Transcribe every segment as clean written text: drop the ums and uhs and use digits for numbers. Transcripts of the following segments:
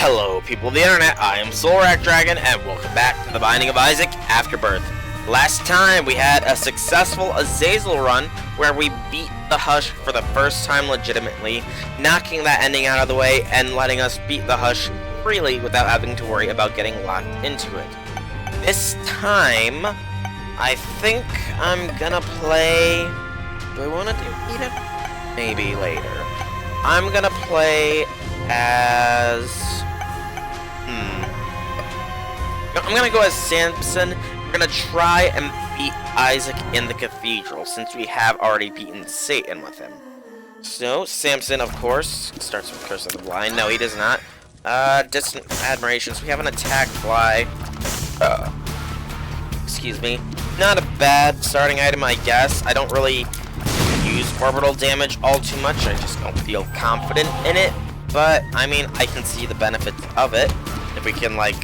Hello, people of the internet, I am Solrak Dragon, and welcome back to The Binding of Isaac Afterbirth. Last time, we had a successful Azazel run, where we beat the Hush for the first time legitimately, knocking that ending out of the way, and letting us beat the Hush freely without having to worry about getting locked into it. This time, I think I'm gonna play... Do I want to beat it? Maybe later. I'm gonna play as... I'm gonna go as Samson. We're gonna try and beat Isaac in the cathedral, since we have already beaten Satan with him. So, Samson, of course, starts with Curse of the Blind. No, he does not. Distant Admirations. We have an attack fly. Excuse me. Not a bad starting item, I guess. I don't really use orbital damage all too much. I just don't feel confident in it. But, I mean, I can see the benefits of it. If we can, like,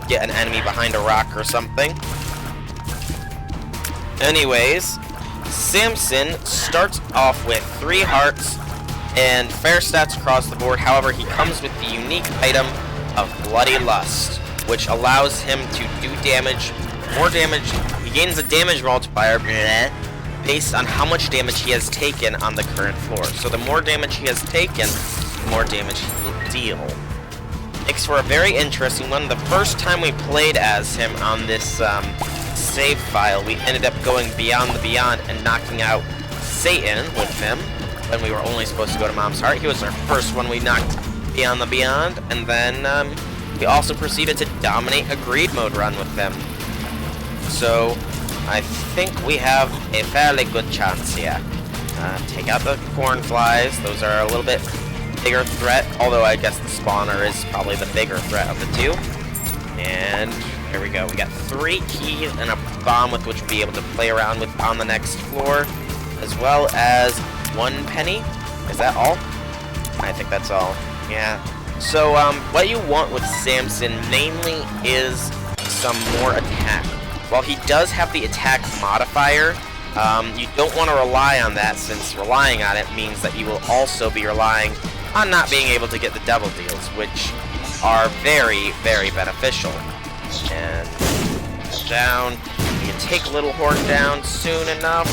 get an enemy behind a rock or something. Anyways, Samson starts off with 3 hearts and fair stats across the board. However, he comes with the unique item of Bloody Lust, which allows him to do damage, more damage. He gains a damage multiplier based on how much damage he has taken on the current floor. So the more damage he has taken, the more damage he will deal. Makes for a very interesting one. The first time we played as him on this save file, we ended up going beyond the beyond and knocking out Satan with him when we were only supposed to go to Mom's Heart. He was our first one we knocked beyond the beyond, and then we also proceeded to dominate a greed mode run with them. So I think we have a fairly good chance here. Take out the corn flies. Those are a little bit bigger threat, although I guess the spawner is probably the bigger threat of the two. And there we go. We got 3 keys and a bomb with which we'll be able to play around with on the next floor, as well as 1 penny. Is that all? I think that's all. Yeah. So what you want with Samson mainly is some more attack. While he does have the attack modifier, you don't want to rely on that, since relying on it means that you will also be relying on not being able to get the double deals, which are very, very beneficial. And down. We can take Little Horn down soon enough.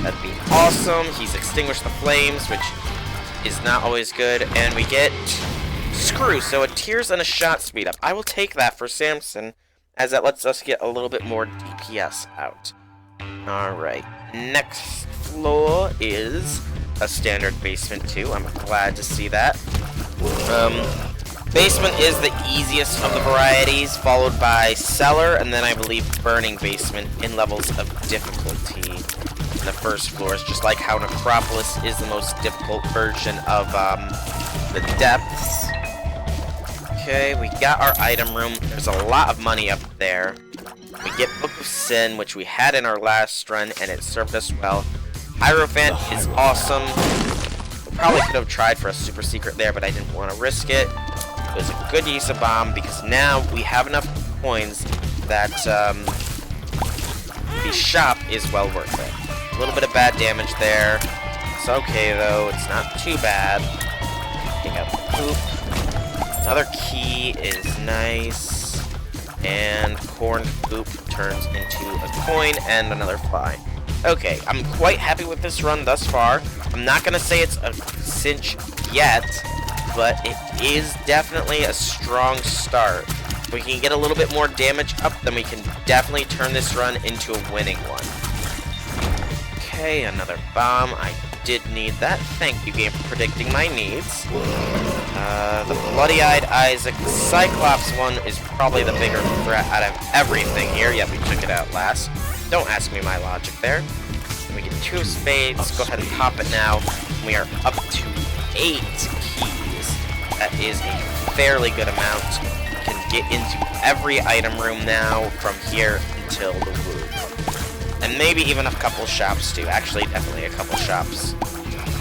That'd be awesome. He's extinguished the flames, which is not always good. And we get Screw, so a tears and a shot speed up. I will take that for Samson, as that lets us get a little bit more DPS out. Alright, next floor is a standard basement too. I'm glad to see that. Basement is the easiest of the varieties, followed by cellar, and then I believe burning basement in levels of difficulty in the first floors, just like how Necropolis is the most difficult version of the depths. Okay, we got our item room. There's a lot of money up there. We get Book of Sin, which we had in our last run, and it served us well. Hierophant is awesome. We probably could have tried for a super secret there, but I didn't want to risk it. It was a good use of bomb, because now we have enough coins that the shop is well worth it. A little bit of bad damage there. It's okay, though. It's not too bad. Take out the poop. Another key is nice. And corn poop turns into a coin and another fly. Okay, I'm quite happy with this run thus far. I'm not going to say it's a cinch yet, but it is definitely a strong start. If we can get a little bit more damage up, then we can definitely turn this run into a winning one. Okay, another bomb. I did need that. Thank you, game, for predicting my needs. The Bloody-Eyed Isaac Cyclops one is probably the bigger threat out of everything here. Yep, we took it out last. Don't ask me my logic there. We get 2 spades. Go ahead and pop it now. We are up to 8 keys. That is a fairly good amount. We can get into every item room now from here until the Woo. And maybe even a couple shops too. Actually, definitely a couple shops.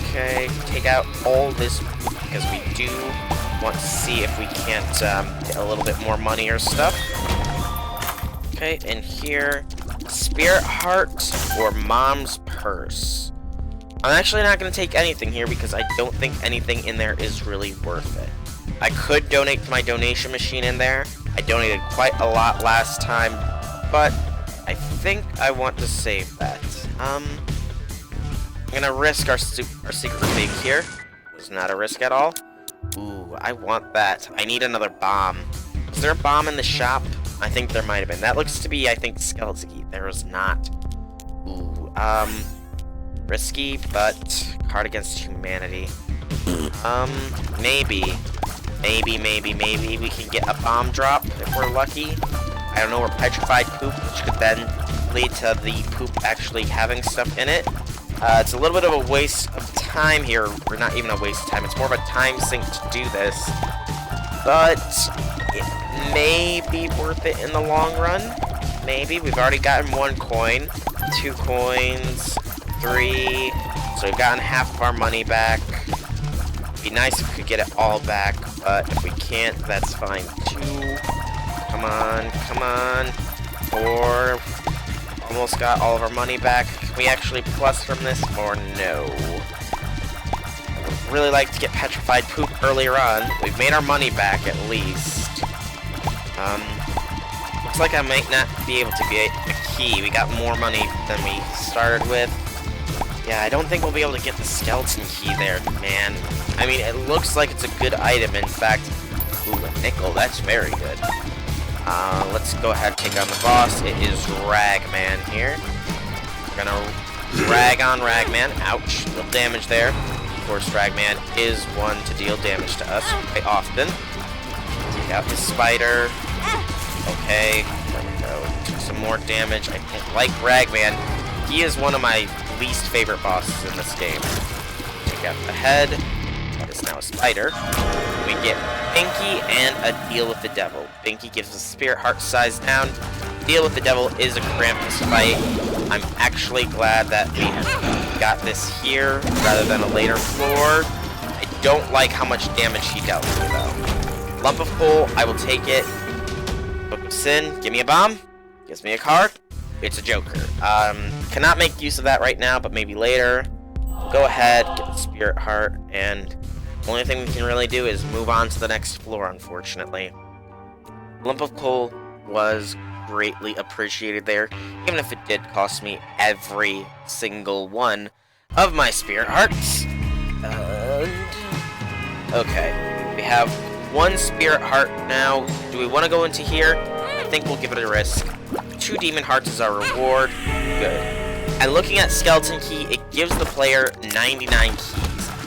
Okay, take out all this because we do want to see if we can't get a little bit more money or stuff. Okay, and here, Spirit Heart or Mom's Purse. I'm actually not going to take anything here because I don't think anything in there is really worth it. I could donate to my donation machine in there. I donated quite a lot last time, but I think I want to save that. I'm gonna risk our secret thing here. It was not a risk at all. Ooh, I want that. I need another bomb. Is there a bomb in the shop? I think there might have been. That looks to be, I think, skeleton key. There is not. Ooh, risky, but card against humanity. Maybe we can get a bomb drop if we're lucky. I don't know, we're petrified poop, which could then lead to the poop actually having stuff in it. It's a little bit of a waste of time here, or not even a waste of time, it's more of a time sink to do this. But it may be worth it in the long run. Maybe. We've already gotten 1 coin, 2 coins, 3, so we've gotten half of our money back. It'd be nice if we could get it all back, but if we can't, that's fine too. Come on, come on. 4. Almost got all of our money back. Can we actually plus from this, or no? I would really like to get petrified poop earlier on. We've made our money back at least. Looks like I might not be able to get a key. We got more money than we started with. Yeah, I don't think we'll be able to get the skeleton key there, man. I mean, it looks like it's a good item. In fact, ooh, a nickel. That's very good. Let's go ahead and take on the boss. It is Ragman here. We're gonna rag on Ragman. Ouch. Little damage there. Of course, Ragman is one to deal damage to us quite often. Take out his spider. Okay. There we go. Took some more damage. I like Ragman. He is one of my least favorite bosses in this game. Take out the head. That is now a spider. We get Binky and a deal with the devil. Binky gives us spirit heart size down. Deal with the devil is a Krampus fight. I'm actually glad that we got this here rather than a later floor. I don't like how much damage he dealt me though. Lump of coal, I will take it. Book of Sin, give me a bomb. Gives me a card. It's a Joker. Cannot make use of that right now, but maybe later. Go ahead, get the spirit heart, and the only thing we can really do is move on to the next floor, unfortunately. Lump of coal was greatly appreciated there, even if it did cost me every single one of my spirit hearts. Okay, we have 1 spirit heart now. Do we want to go into here? I think we'll give it a risk. 2 demon hearts is our reward. Good. And looking at skeleton key, it gives the player 99 keys.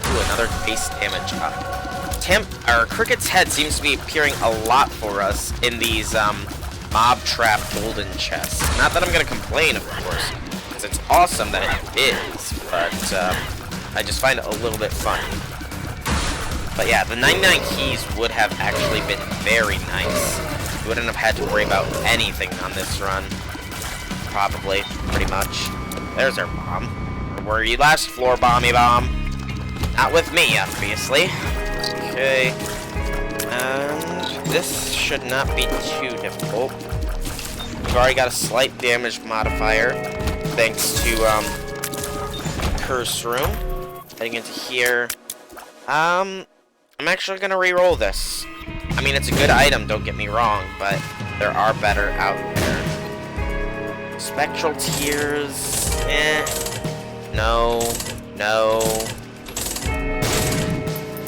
Ooh, another base damage up. Our Cricket's head seems to be appearing a lot for us in these mob trap golden chests. Not that I'm gonna complain, of course, because it's awesome that it is, but I just find it a little bit funny. But yeah, the 99 keys would have actually been very nice. You wouldn't have had to worry about anything on this run. Probably, pretty much. There's our bomb. Where were you last floor, Bomby Bomb? Not with me, obviously. Okay. And this should not be too difficult. We've already got a slight damage modifier, thanks to Curse Room. Heading into here. I'm actually gonna re-roll this. I mean, it's a good item, don't get me wrong, but there are better out there. Spectral Tears, no.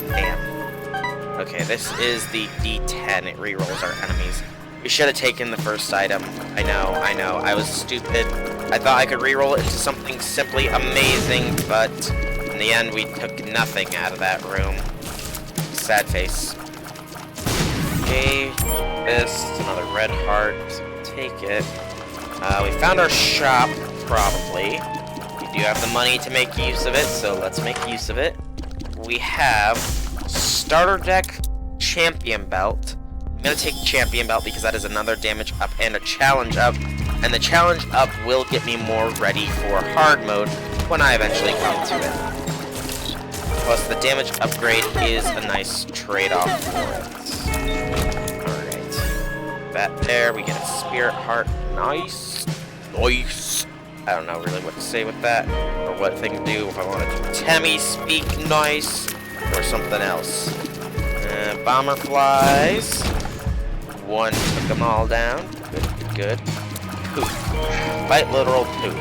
Damn. Okay, this is the D10, it re-rolls our enemies. We should have taken the first item. I know, I was stupid. I thought I could re-roll it into something simply amazing, but in the end, we took nothing out of that room. Sad face. Okay, this is another red heart. Take it. We found our shop, probably. We do have the money to make use of it, so let's make use of it. We have starter deck, champion belt. I'm gonna take champion belt because that is another damage up and a challenge up. And the challenge up will get me more ready for hard mode when I eventually come to it. Plus, the damage upgrade is a nice trade-off for it. Alright. That there, we get a spirit heart. Nice. Nice. I don't know really what to say with that, or what thing to do, if I want to do Temmie speak nice, or something else. bomber flies. One took them all down. Good, good, good. Poop. Bite literal poop.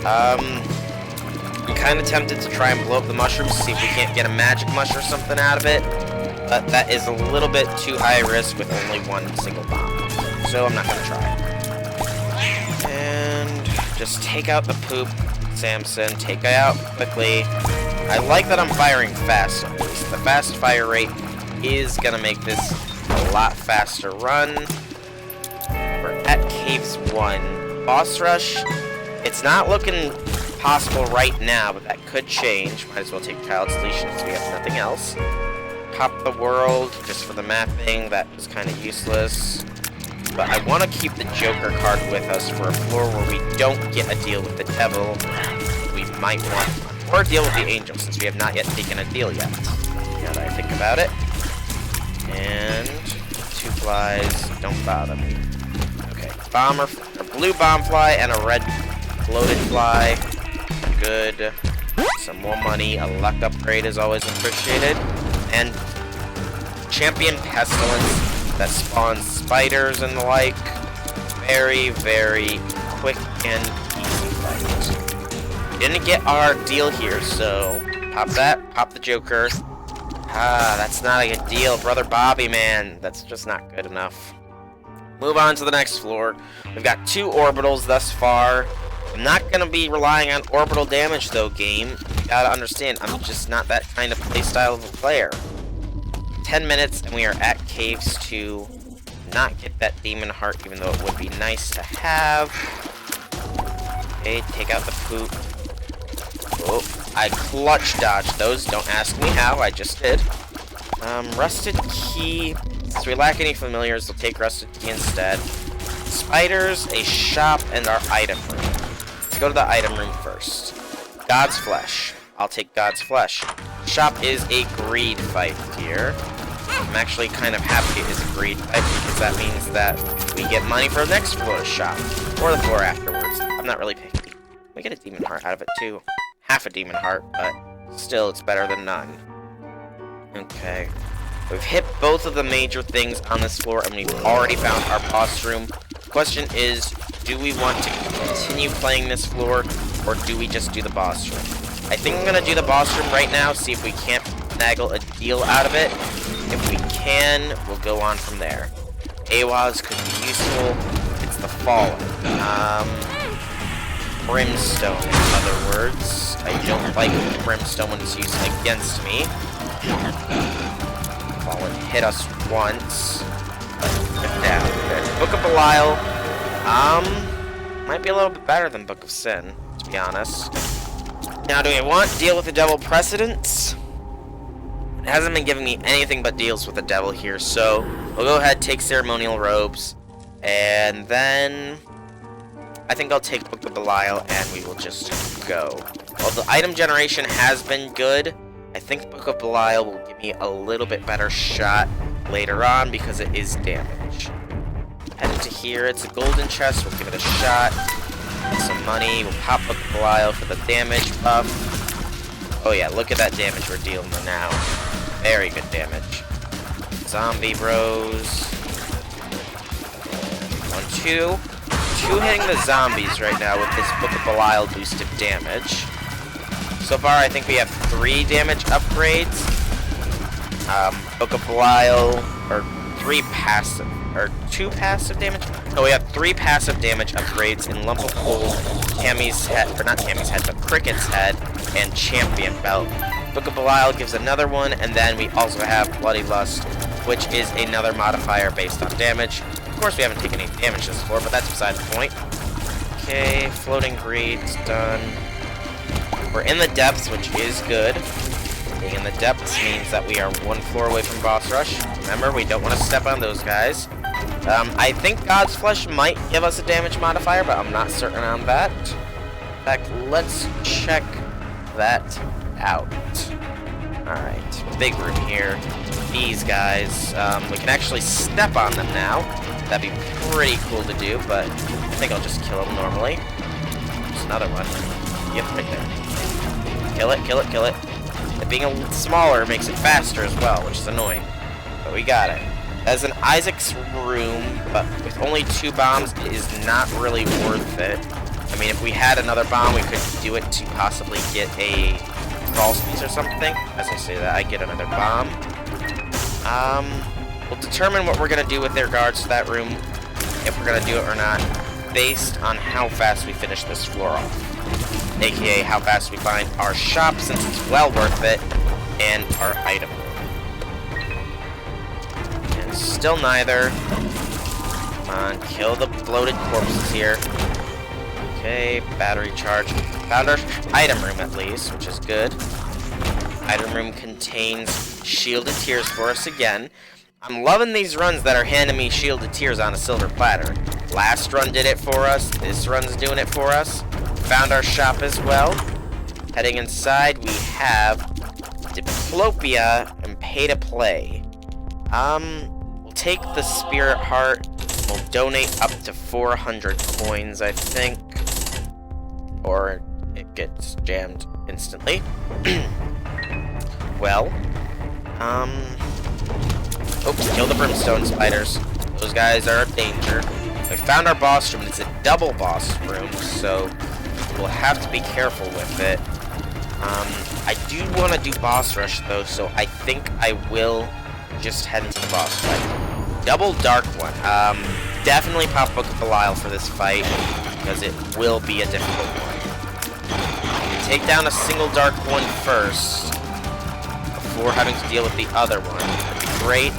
I'm kind of tempted to try and blow up the mushrooms, see if we can't get a magic mush or something out of it. But that is a little bit too high risk with only one single bomb. So I'm not going to try. And just take out the poop, Samson. Take it out quickly. I like that I'm firing fast on this. The fast fire rate is going to make this a lot faster run. We're at Caves 1. Boss rush, it's not looking possible right now, but that could change. Might as well take Child's Leash since we have nothing else. Pop the world just for the mapping. That was kind of useless. But I want to keep the Joker card with us for a floor where we don't get a deal with the devil. We might want one. Or a deal with the angel, since we have not yet taken a deal yet. Now that I think about it. And 2 flies. Don't bother me. Okay. Bomber, a blue bomb fly and a red floated fly. Good. Some more money. A luck upgrade is always appreciated. And champion pestilence that spawns spiders and the like. Very, very quick and easy fight. Didn't get our deal here, so pop that, pop the Joker. Ah, that's not a good deal, Brother Bobby, man. That's just not good enough. Move on to the next floor. We've got 2 orbitals thus far. I'm not going to be relying on orbital damage, though, game. You gotta understand, I'm just not that kind of playstyle of a player. 10 minutes, and we are at Caves 2. Not get that demon heart, even though it would be nice to have. Okay, take out the poop. Oh, I clutch dodged those. Don't ask me how, I just did. Rusted key. Since we lack any familiars, we'll take rusted key instead. Spiders, a shop, and our item room. Let's go to the item room first. God's Flesh. I'll take God's Flesh. Shop is a greed fight here. I'm actually kind of happy it is a greed fight because that means that we get money for the next floor's shop. Or the floor afterwards. I'm not really picky. We get a demon heart out of it too. Half a demon heart, but still it's better than none. Okay. We've hit both of the major things on this floor and we've already found our boss room. The question is, do we want to continue playing this floor or do we just do the boss room? I think I'm going to do the boss room right now, see if we can't snaggle a deal out of it. If we can, we'll go on from there. AWAS could be useful. It's the Fallen. Brimstone, in other words. I don't like Brimstone when it's used against me. Fallen hit us once. Down. There's Book of Belial. Might be a little bit better than Book of Sin, to be honest. Now, do we want deal with the devil precedence? It hasn't been giving me anything but deals with the devil here, so we'll go ahead, take ceremonial robes, and then I think I'll take Book of Belial, and we will just go. Well, the item generation has been good. I think Book of Belial will give me a little bit better shot later on because it is damage. Head into here. It's a golden chest. We'll give it a shot. Get some money. We'll pop Book of Belial for the damage buff. Oh yeah, look at that damage we're dealing with now. Very good damage. Zombie bros. 1, 2. 2 hitting the zombies right now with this Book of Belial boosted damage. So far, I think we have 3 damage upgrades. Book of Belial, or 3 passive, or 2 passive damage? No, we have 3 passive damage upgrades in Lump of Coal, Tammy's head, or not Tammy's head, but Cricket's head, and Champion Belt. Book of Belial gives another one, and then we also have Bloody Lust, which is another modifier based on damage. Of course, we haven't taken any damage this floor, but that's beside the point. Okay, Floating Greed's done. We're in the depths, which is good. Being in the depths means that we are 1 floor away from boss rush. Remember, we don't want to step on those guys. I think God's Flesh might give us a damage modifier, but I'm not certain on that. In fact, let's check that out. Alright, big room here. These guys, we can actually step on them now. That'd be pretty cool to do, but I think I'll just kill them normally. There's another one. Yep, right there. Kill it, kill it, kill it. It being a little smaller makes it faster as well, which is annoying. But we got it. As an Isaac's room, but with only 2 bombs, it is not really worth it. I mean, if we had another bomb, we could do it to possibly get a false piece or something. As I say that, I get another bomb. We'll determine what we're going to do with regards to that room, if we're going to do it or not, based on how fast we finish this floor off. AKA how fast we find our shop, since it's well worth it, and our item. And still neither. Come on, kill the bloated corpses here. Okay, battery charge. Found our item room at least, which is good. Item room contains shielded tears for us again. I'm loving these runs that are handing me shielded tears on a silver platter. Last run did it for us. This run's doing it for us. Found our shop as well. Heading inside, we have Diplopia and Pay to Play. We'll take the Spirit Heart. We'll donate up to 400 coins, I think. Or it gets jammed instantly. Well, oops, kill the brimstone spiders. Those guys are a danger. We found our boss room. It's a double boss room, so we'll have to be careful with it. I do want to do boss rush, though, so I think I will just head into the boss fight. Double dark one. Definitely pop Book of Belial for this fight, because it will be a difficult one. Take down a single dark one first, before having to deal with the other one. That'd be great.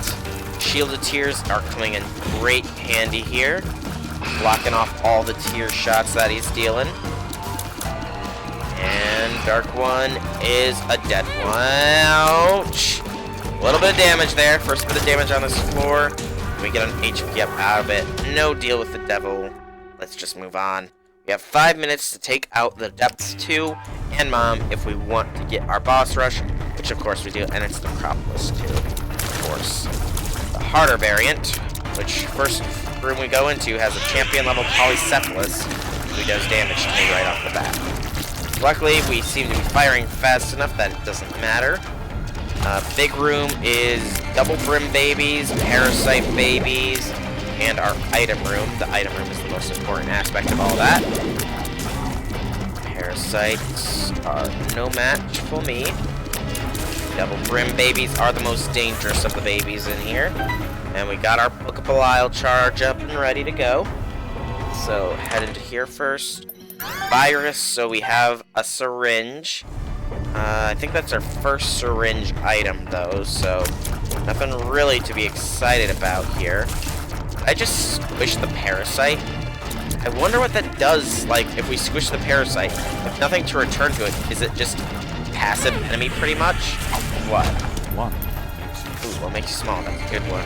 Shielded tears are coming in great handy here, blocking off all the tear shots that he's dealing. And dark one is a dead one. Ouch! A little bit of damage there. First bit of damage on this floor. We get an HP up out of it. No deal with the devil. Let's just move on. We have 5 minutes to take out the Depths 2 and Mom if we want to get our boss rush, which of course we do, and it's the Necropolis 2, of course. The harder variant, which first room we go into has a champion level Polycephalus who does damage to me right off the bat. Luckily, we seem to be firing fast enough that it doesn't matter. Big room is double brim babies, parasite babies, and our item room. The item room is the most important aspect of all that. Parasites are no match for me. Double brim babies are the most dangerous of the babies in here. And we got our Book of Belial charge up and ready to go. So head into here first. Virus, so we have a syringe. I think that's our first syringe item though, so nothing really to be excited about here. I just squish the parasite. I wonder what that does, like, if we squish the parasite. If nothing to return to it, is it just passive enemy pretty much? What? One. Ooh, what makes you small? That's a good one.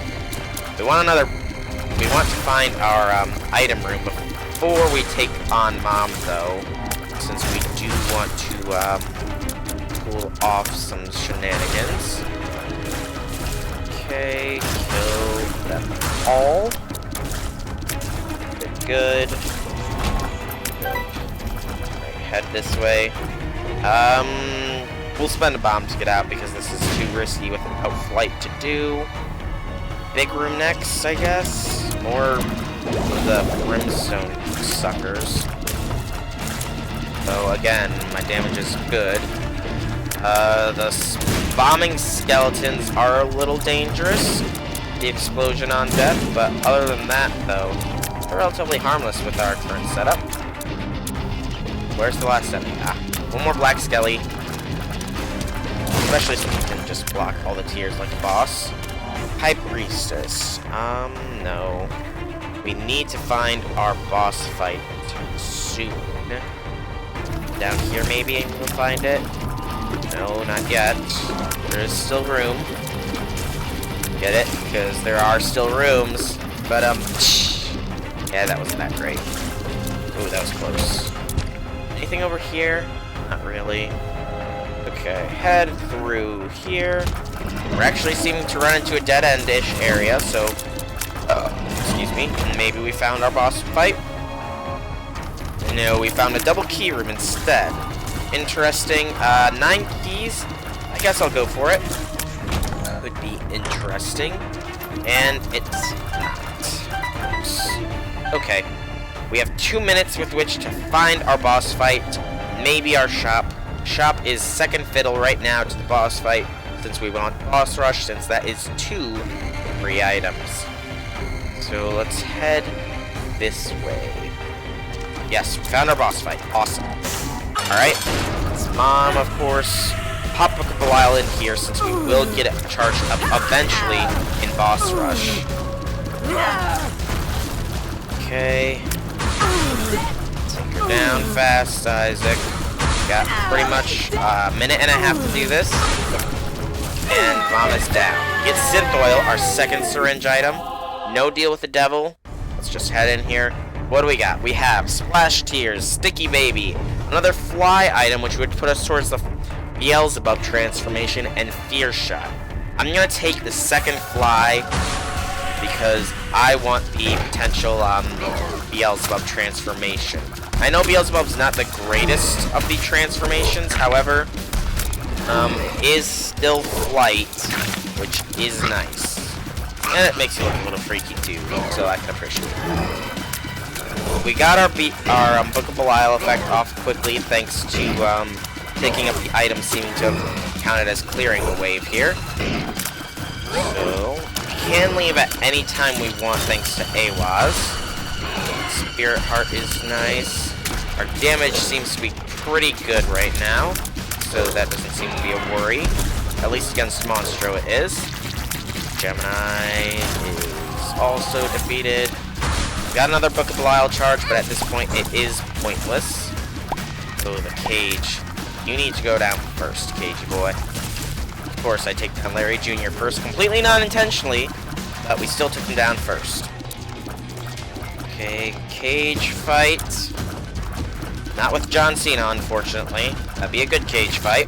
We want to find our item room before we take on Mom, though, since we do want to pull off some shenanigans. Okay, kill them all. Good. Right, head this way. We'll spend a bomb to get out because this is too risky without flight to do. Big room next, I guess. More of the brimstone suckers. So again, my damage is good. The bombing skeletons are a little dangerous. The explosion on death, but other than that, though, they're relatively harmless with our current setup. Where's the last enemy? Ah, one more black skelly. Especially since you can just block all the tears like a boss. High Priestess. No. We need to find our boss fight soon. Down here, maybe we'll find it. No, not yet. There is still room. Get it? Because there are still rooms. But, yeah, that wasn't that great. Ooh, that was close. Anything over here? Not really. Okay, head through here. We're actually seeming to run into a dead-end-ish area, so... excuse me. Maybe we found our boss fight? No, we found a double key room instead. Interesting. 9 keys. I guess I'll go for it. Could be interesting. And it's not. Oops. Okay. We have 2 minutes with which to find our boss fight. Maybe our shop. Shop is second fiddle right now to the boss fight, since we want boss rush, since that is 2 free items. So let's head this way. Yes, we found our boss fight. Awesome. Alright. It's Mom, of course. Pop Book of Belial in here, since we will get it charged up eventually in boss rush. Okay. Take her down fast, Isaac. Got pretty much a minute and a half to do this. And Mom is down. Get Synth Oil, our second syringe item. No deal with the devil. Let's just head in here. What do we got? We have Splash Tears, Sticky Baby, another fly item which would put us towards the Beelzebub transformation, and Fear Shot. I'm gonna take the second fly because I want the potential Beelzebub transformation. I know Beelzebub's not the greatest of the transformations, however, is still flight, which is nice. And it makes you look a little freaky too, so I can appreciate that. We got our Book of Belial effect off quickly thanks to picking up the item seeming to have counted as clearing the wave here. So, we can leave at any time we want thanks to Awaz. Spirit Heart is nice. Our damage seems to be pretty good right now, so that doesn't seem to be a worry. At least against Monstro it is. Gemini is also defeated. Got another Book of Belial charge, but at this point it is pointless. So the Cage. You need to go down first, Cagey boy. Of course, I take down Larry Jr. first, completely non-intentionally, but we still took him down first. Okay, Cage fight. Not with John Cena, unfortunately. That'd be a good Cage fight.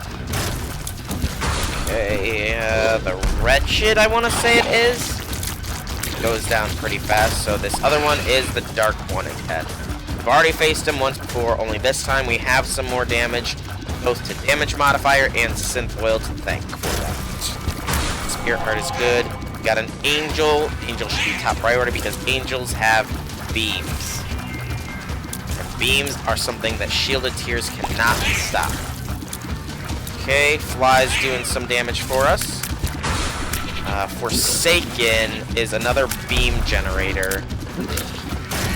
Okay, the Wretched, I want to say it is. Goes down pretty fast, so this other one is the Dark one again. We've already faced him once before, only this time we have some more damage, both to damage modifier and synth oil to thank for that. Spirit Heart is good. We got an Angel. Angel should be top priority because Angels have beams. And beams are something that Shielded Tears cannot stop. Okay, Fly's doing some damage for us. Forsaken is another beam generator.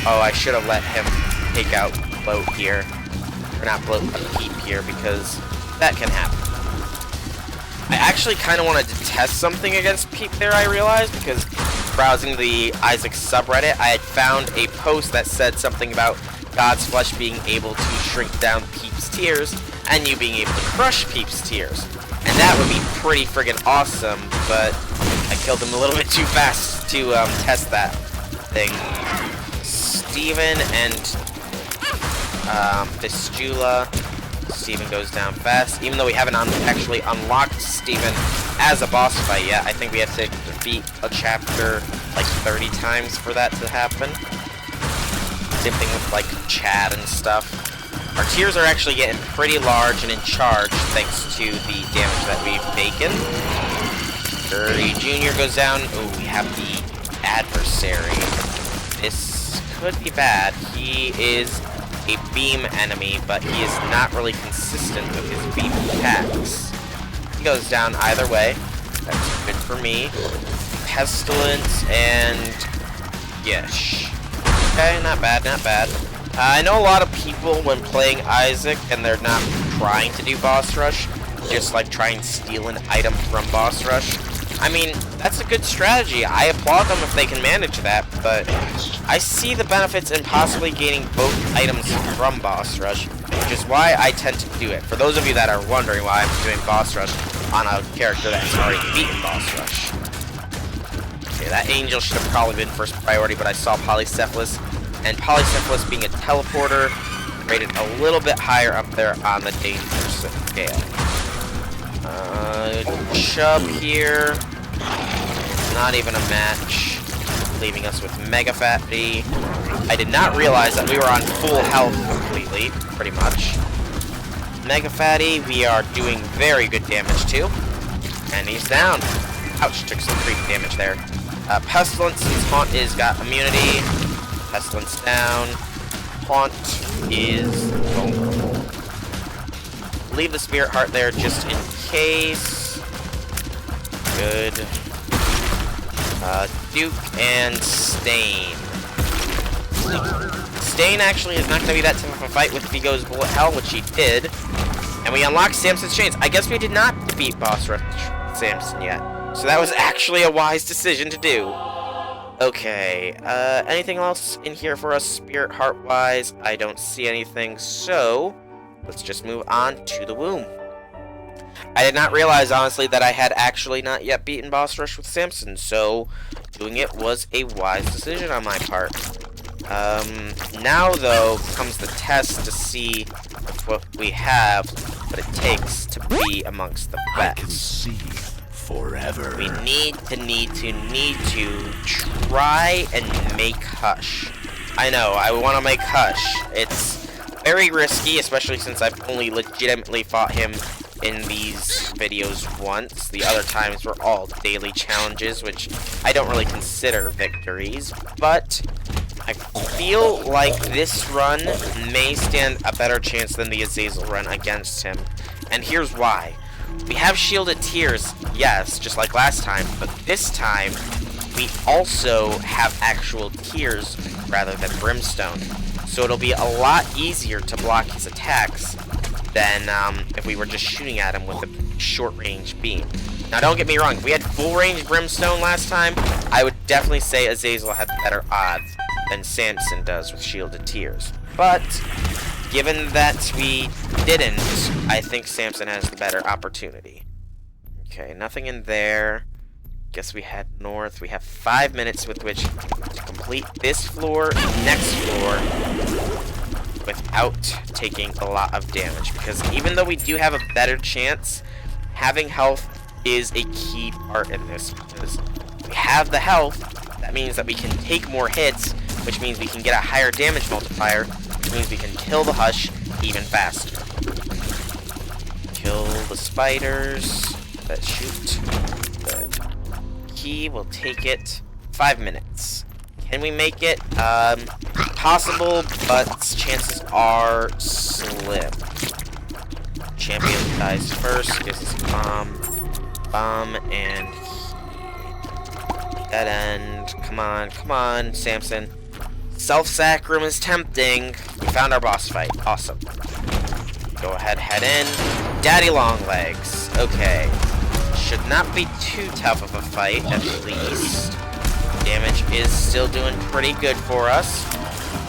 Oh, I should have let him take out Bloat here. Or not Bloat, but Peep here, because that can happen. I actually kind of wanted to test something against Peep there, I realized, because browsing the Isaac subreddit, I had found a post that said something about God's Flesh being able to shrink down Peep's tears, and you being able to crush Peep's tears. And that would be pretty friggin' awesome, but I killed him a little bit too fast to test that thing. Steven and Fistula. Steven goes down fast. Even though we haven't actually unlocked Steven as a boss fight yet, I think we have to defeat a chapter like 30 times for that to happen. Same thing with like Chad and stuff. Our tears are actually getting pretty large and in charge thanks to the damage that we've taken. Larry Jr. goes down. Oh, we have the Adversary. This could be bad. He is a beam enemy, but he is not really consistent with his beam attacks. He goes down either way. That's good for me. Pestilence and Yesh. Okay, not bad, not bad. I know a lot of people when playing Isaac and they're not trying to do boss rush, just like try and steal an item from boss rush. I mean, that's a good strategy. I applaud them if they can manage that, but I see the benefits in possibly gaining both items from boss rush, which is why I tend to do it. For those of you that are wondering why I'm doing boss rush on a character that's already beaten boss rush. Okay, that Angel should have probably been first priority, but I saw Polycephalus, and Polycephalus being a teleporter, rated a little bit higher up there on the danger scale. Chub here, not even a match, leaving us with Mega Fatty. I did not realize that we were on full health completely, pretty much. Mega Fatty, we are doing very good damage to, and he's down. Ouch, took some creep damage there. Pestilence, since Haunt is got immunity. Pestilence down. Haunt is vulnerable. Leave the Spirit Heart there just in case. Good. Duke and Stain. Stain actually is not going to be that tough of a fight if he goes bullet hell, which he did. And we unlock Samson's chains. I guess we did not defeat Boss Rush Samson yet. So that was actually a wise decision to do. Okay, anything else in here for us Spirit Heart-wise? I don't see anything, so let's just move on to the womb. I did not realize, honestly, that I had actually not yet beaten Boss Rush with Samson, so doing it was a wise decision on my part. Now, though, comes the test to see what we have, what it takes to be amongst the best. I can see forever. We need to try and make Hush. I know, I want to make Hush. It's very risky, especially since I've only legitimately fought him in these videos once. The other times were all daily challenges, which I don't really consider victories, but I feel like this run may stand a better chance than the Azazel run against him, and here's why. We have Shielded Tears, yes, just like last time, but this time we also have actual tears rather than brimstone, so it'll be a lot easier to block his attacks than if we were just shooting at him with a short-range beam. Now, don't get me wrong, if we had full-range brimstone last time, I would definitely say Azazel had better odds than Samson does with Shielded Tears. But given that we didn't, I think Samson has the better opportunity. Okay, nothing in there. Guess we head north. We have 5 minutes with which to complete this floor, next floor, without taking a lot of damage. Because even though we do have a better chance, having health is a key part in this. Because we have the health, that means that we can take more hits, which means we can get a higher damage multiplier, which means we can kill the Hush even faster. Kill the spiders that shoot. Good. Key will take it 5 minutes. Can we make it? Possible, but chances are slim. Champion dies first, gives us a bomb, and dead end. Come on, Samson. Self-sack room is tempting. We found our boss fight. Awesome. Go ahead, head in. Daddy Longlegs. Okay. Should not be too tough of a fight, at least. Damage is still doing pretty good for us.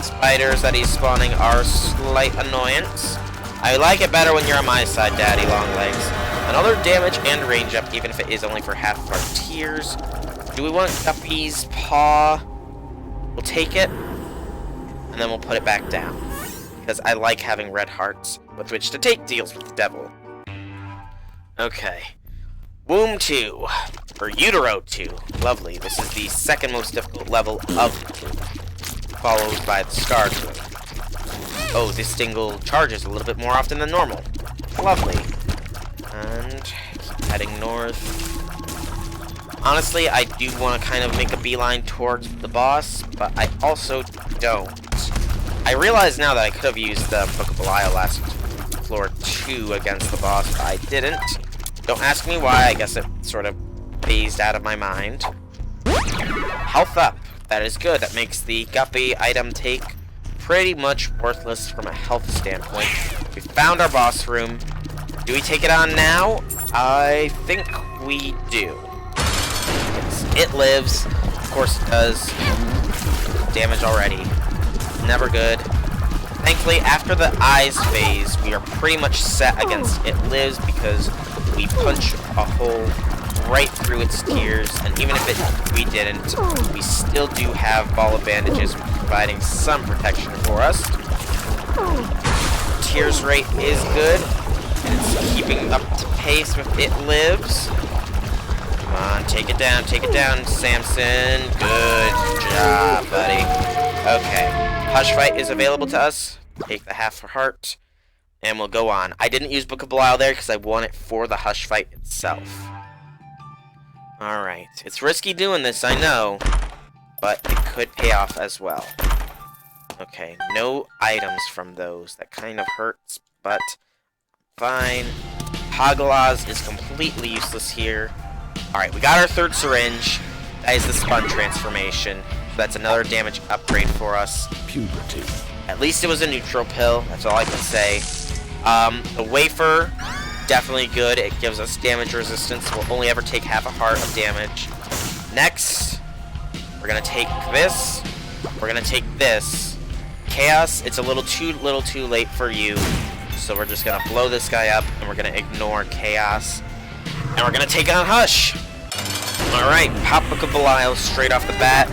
Spiders that he's spawning are a slight annoyance. I like it better when you're on my side, Daddy Longlegs. Another damage and range up, even if it is only for half of our tears. Do we want Guppy's Paw? We'll take it, and then we'll put it back down. Because I like having red hearts with which to take deals with the devil. Okay. Womb 2. Or Utero 2. Lovely. This is the second most difficult level of the 2. Followed by the Scarred Womb. Oh, this Dingle charges a little bit more often than normal. Lovely. And keep heading north. Honestly, I do want to kind of make a beeline towards the boss, but I also don't. I realize now that I could have used the Book of Belial last floor 2 against the boss, but I didn't. Don't ask me why, I guess it sort of phased out of my mind. Health up. That is good. That makes the Guppy item take pretty much worthless from a health standpoint. We found our boss room. Do we take it on now? I think we do. It lives. Of course it does. Damage already. Never good. Thankfully, after the eyes phase, we are pretty much set against It Lives because we punch a hole right through its tears, and even if we didn't, we still do have Ball of Bandages providing some protection for us. Tears rate is good, and it's keeping up to pace with It Lives. Come on, take it down, Samson. Good job, buddy. Okay, Hush Fight is available to us. Take the half heart, and we'll go on. I didn't use Book of Belial there because I want it for the Hush Fight itself. Alright, it's risky doing this, I know, but it could pay off as well. Okay, no items from those. That kind of hurts, but fine. Hagalaz is completely useless here. Alright, we got our third syringe. That is the Spun transformation. So that's another damage upgrade for us. Puberty. At least it was a neutral pill, that's all I can say. The wafer, definitely good. It gives us damage resistance. We'll only ever take half a heart of damage. Next, we're gonna take this. We're gonna take this. Chaos, it's a little too late for you. So we're just gonna blow this guy up, and we're gonna ignore Chaos. And we're gonna take on Hush. Alright, Pop Book of Belial straight off the bat.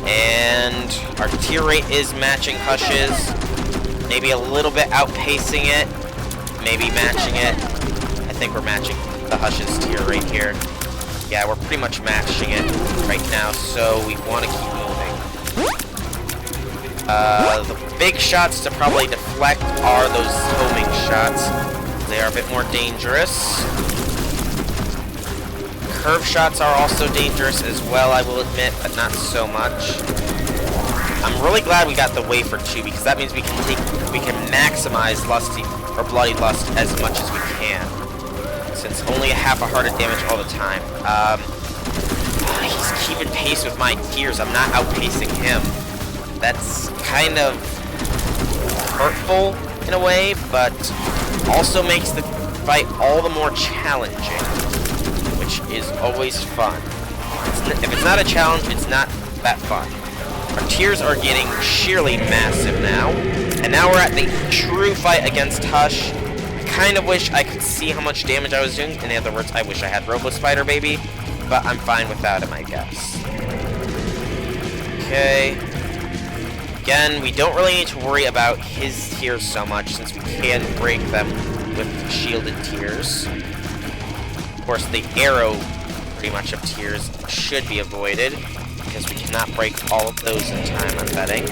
And our tier rate is matching Hush's. Maybe a little bit outpacing it. Maybe matching it. I think we're matching the Hush's tier rate here. Yeah, we're pretty much matching it right now, so we want to keep moving. The big shots to probably deflect are those homing shots. They are a bit more dangerous. Curve shots are also dangerous as well, I will admit, but not so much. I'm really glad we got the wafer too, because that means we can maximize Lusty or Bloody Lust as much as we can. Since only a half a heart of damage all the time. He's keeping pace with my tears. I'm not outpacing him. That's kind of hurtful in a way, but also makes the fight all the more challenging, which is always fun. If it's not a challenge, it's not that fun. Our tiers are getting sheerly massive now, and now we're at the true fight against Hush. I kind of wish I could see how much damage I was doing. In other words, I wish I had Robo Spider Baby, but I'm fine without him, I guess. Okay. Again, we don't really need to worry about his tiers so much, since we can break them with shielded tiers. Of course, the arrow pretty much of tiers should be avoided, because we cannot break all of those in time, I'm betting.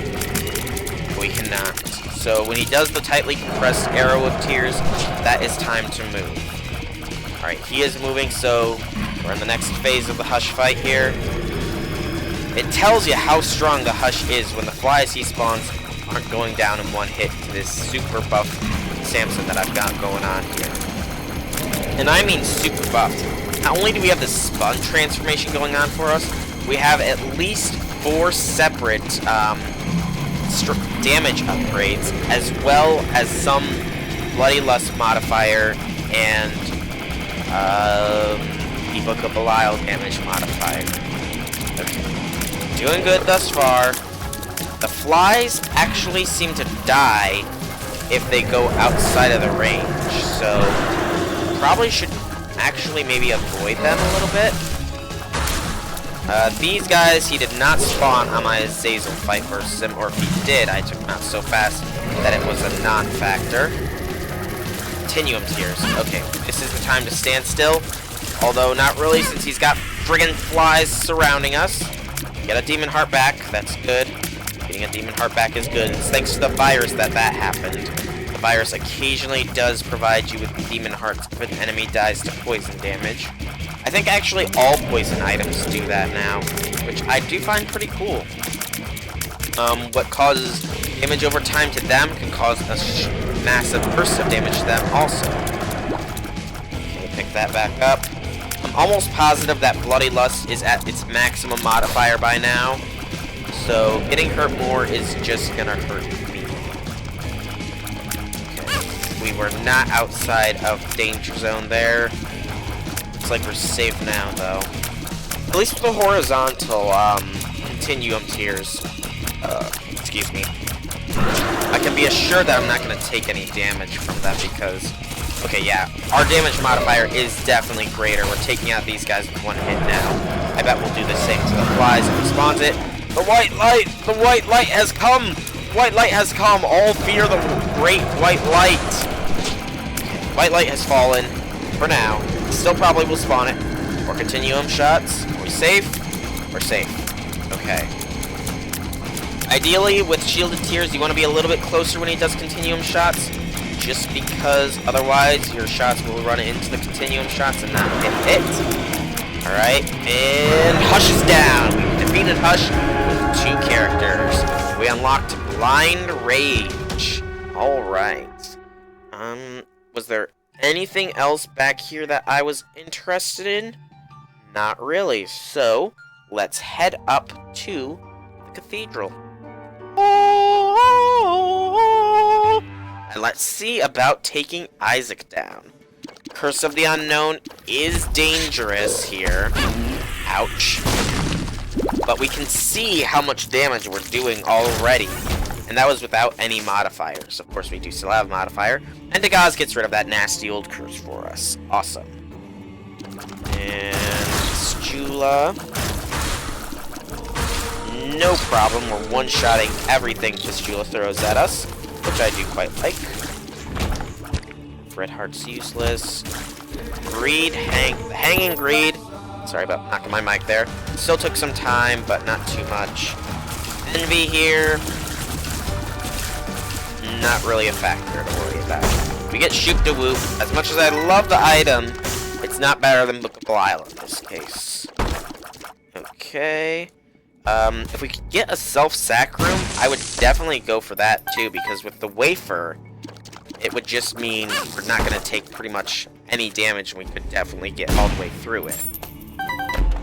We cannot. So when he does the tightly compressed arrow of tears, that is time to move. Alright, he is moving, so we're in the next phase of the Hush fight here. It tells you how strong the Hush is when the flies he spawns aren't going down in one hit to this super buff Samson that I've got going on here. And I mean super buffed. Not only do we have the Spun transformation going on for us, we have at least 4 separate damage upgrades, as well as some Bloody Lust modifier and the Book of Belial damage modifier. Okay. Doing good thus far. The flies actually seem to die if they go outside of the range, so probably should actually maybe avoid them a little bit. These guys, he did not spawn on my Azazel fight versus him, or if he did, I took him out so fast that it was a non-factor. Continuum tiers. Okay, this is the time to stand still, although not really, since he's got friggin' flies surrounding us. Get a Demon Heart back, that's good. Getting a Demon Heart back is good. It's thanks to the virus that happened. The virus occasionally does provide you with Demon Hearts if an enemy dies to poison damage. I think actually all poison items do that now, which I do find pretty cool. What causes damage over time to them can cause a massive burst of damage to them also. Okay, pick that back up. I'm almost positive that Bloody Lust is at its maximum modifier by now, so getting hurt more is just gonna hurt me. Okay, we were not outside of danger zone there. Looks like we're safe now, though. At least with the horizontal continuum tiers. Excuse me. I can be assured that I'm not going to take any damage from them because... Okay, yeah. Our damage modifier is definitely greater. We're taking out these guys with one hit now. I bet we'll do the same to the flies if we spawns it. The white light! The white light has come! White light has come! All fear the great white light! Okay, white light has fallen. For now. Still probably will spawn it. Or continuum shots. Are we safe? We're safe. Okay. Ideally, with shielded tiers, you want to be a little bit closer when he does continuum shots, just because otherwise your shots will run into the continuum shots and not get hit. Alright, and Hush is down. We defeated Hush with 2 characters. We unlocked Blind Rage. Alright. Was there anything else back here that I was interested in? Not really. So, let's head up to the cathedral. And let's see about taking Isaac down. Curse of the Unknown is dangerous here. Ouch. But we can see how much damage we're doing already. And that was without any modifiers. Of course, we do still have a modifier. And Dagaz gets rid of that nasty old curse for us. Awesome. And Stula. No problem. We're one-shotting everything Fistula throws at us, which I do quite like. Red Heart's useless. Greed, Hanging Greed. Sorry about knocking my mic there. Still took some time, but not too much. Envy here. Not really a factor to worry about. We get Shoop de Whoop. As much as I love the item, it's not better than Book of Belial in this case. Okay. If we could get a self-sac room, I would definitely go for that too, because with the wafer, it would just mean we're not going to take pretty much any damage, and we could definitely get all the way through it.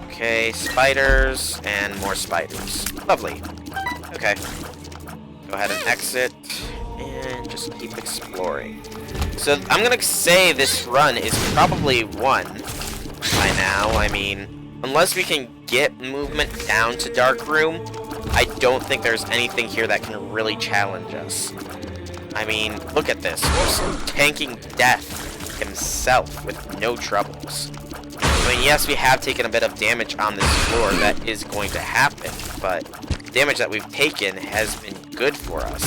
Okay, spiders, and more spiders. Lovely. Okay. Go ahead and exit, and just keep exploring. So, I'm going to say this run is probably won by now. I mean, unless we can get movement down to Dark Room, I don't think there's anything here that can really challenge us. I mean, look at this. Just tanking death himself with no troubles. I mean, yes, we have taken a bit of damage on this floor. That is going to happen, but the damage that we've taken has been good for us.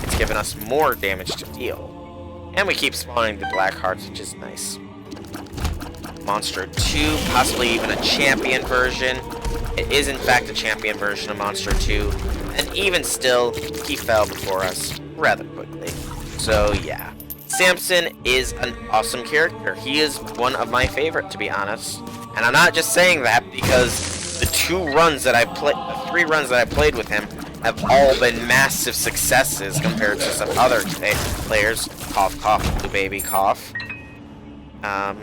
It's given us more damage to deal. And we keep spawning the black hearts, which is nice. Monster 2, possibly even a champion version. It is, in fact, a champion version of Monster 2. And even still, he fell before us rather quickly. So, yeah. Samson is an awesome character. He is one of my favorite, to be honest. And I'm not just saying that because the 3 runs that I've played with him have all been massive successes compared to some other players. Cough, cough, blue baby, cough. I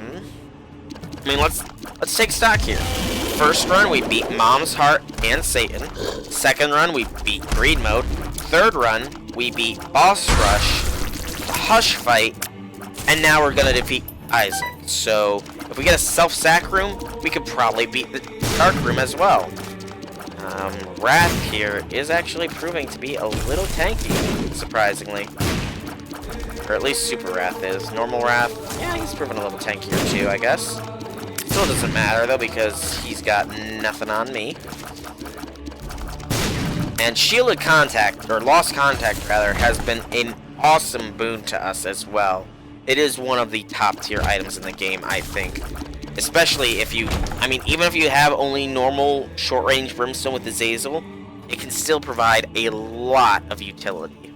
mean, let's take stock here. First run, we beat Mom's Heart and Satan. Second run, we beat Greed Mode. Third run, we beat Boss Rush, the Hush fight, and now we're gonna defeat Isaac. So, if we get a self-sac room, we could probably beat the Dark Room as well. Wrath here is actually proving to be a little tanky, surprisingly. Or at least Super Wrath is. Normal Wrath, yeah, he's proven a little tankier too, I guess. Still doesn't matter, though, because he's got nothing on me. And Shielded Contact, or Lost Contact, rather, has been an awesome boon to us as well. It is one of the top-tier items in the game, I think. Especially if you, I mean, even if you have only normal short-range Brimstone with the Zazel, it can still provide a lot of utility.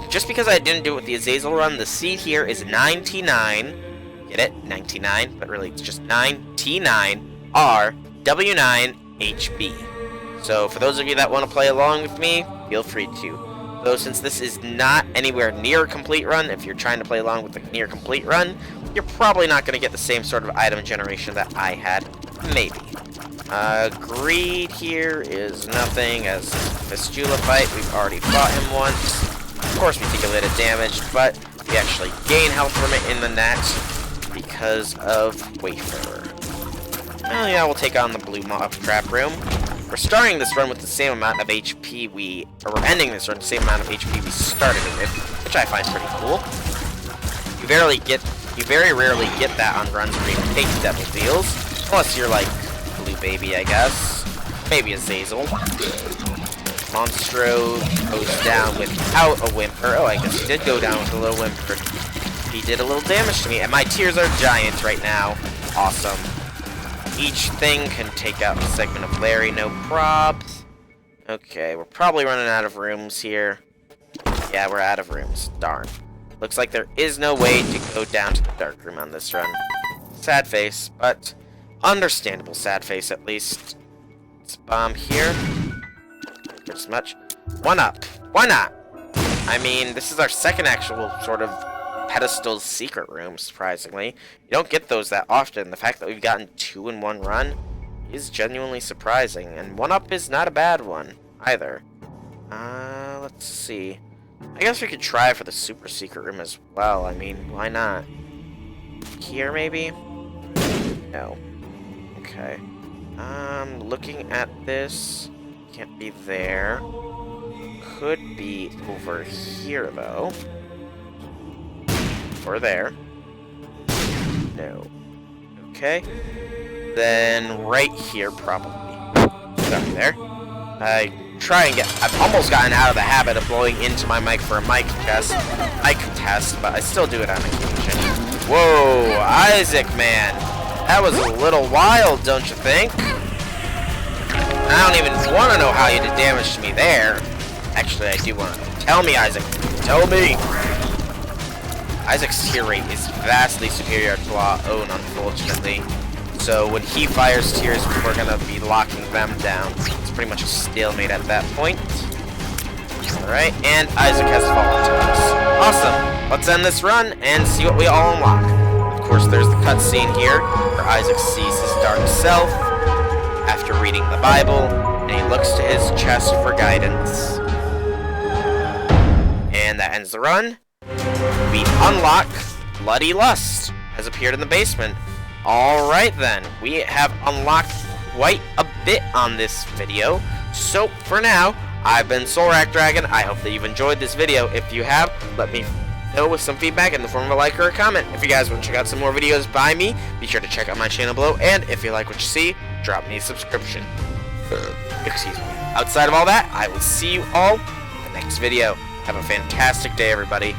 Just because I didn't do it with the Azazel run, the seed here is 99. Get it? 99, but really it's just 9T9 R W9 HB. So for those of you that want to play along with me, feel free to. Though since this is not anywhere near a complete run, if you're trying to play along with the near complete run, you're probably not going to get the same sort of item generation that I had. Maybe. Greed here is nothing, as Fistula fight, we've already fought him once. Of course we take a bit of damage, but we actually gain health from it in the next because of Wafer. Oh yeah, we'll take on the blue mob trap room. We're starting this run with the same amount of HP or we're ending this run with the same amount of HP we started it with, which I find pretty cool. You very rarely get that on runs where you take double deals, unless you're like Blue Baby, I guess. Maybe a Zazel. Monstro goes down without a whimper. Oh, I guess he did go down with a little whimper. He did a little damage to me, and my tears are giant right now. Awesome. Each thing can take out a segment of Larry, no probs. Okay, we're probably running out of rooms here. Yeah, we're out of rooms. Darn. Looks like there is no way to go down to the Dark Room on this run. Sad face, but Understandable sad face, at least. Let's bomb here. Not as much. 1-up. Why not? I mean, this is our second actual sort of pedestal secret room, surprisingly. You don't get those that often. The fact that we've gotten 2 in one run is genuinely surprising. And 1-up is not a bad one, either. Let's see. I guess we could try for the super secret room as well. I mean, why not? Here, maybe? No. Okay. Looking at this, can't be there. Could be over here, though. Or there. No. Okay. Then right here, probably. Up there. I've almost gotten out of the habit of blowing into my mic for a mic test, but I still do it on occasion. Whoa, Isaac, man. That was a little wild, don't you think? I don't even want to know how you did damage to me there. Actually, I do want to. Tell me, Isaac. Tell me. Isaac's tear rate is vastly superior to our own, unfortunately. So when he fires tears, we're going to be locking them down. It's pretty much a stalemate at that point. Alright, and Isaac has fallen to us. Awesome. Let's end this run and see what we all unlock. Of course, there's the cutscene here, where Isaac sees his dark self after reading the Bible, and he looks to his chest for guidance. And that ends the run. We unlock Bloody Lust, has appeared in the basement. Alright then, we have unlocked quite a bit on this video. So, for now, I've been Soulrack Dragon. I hope that you've enjoyed this video. If you have, let me know with some feedback in the form of a like or a comment. If you guys want to check out some more videos by me, be sure to check out my channel below. And if you like what you see, drop me a subscription. Excuse me. Outside of all that, I will see you all in the next video. Have a fantastic day, everybody.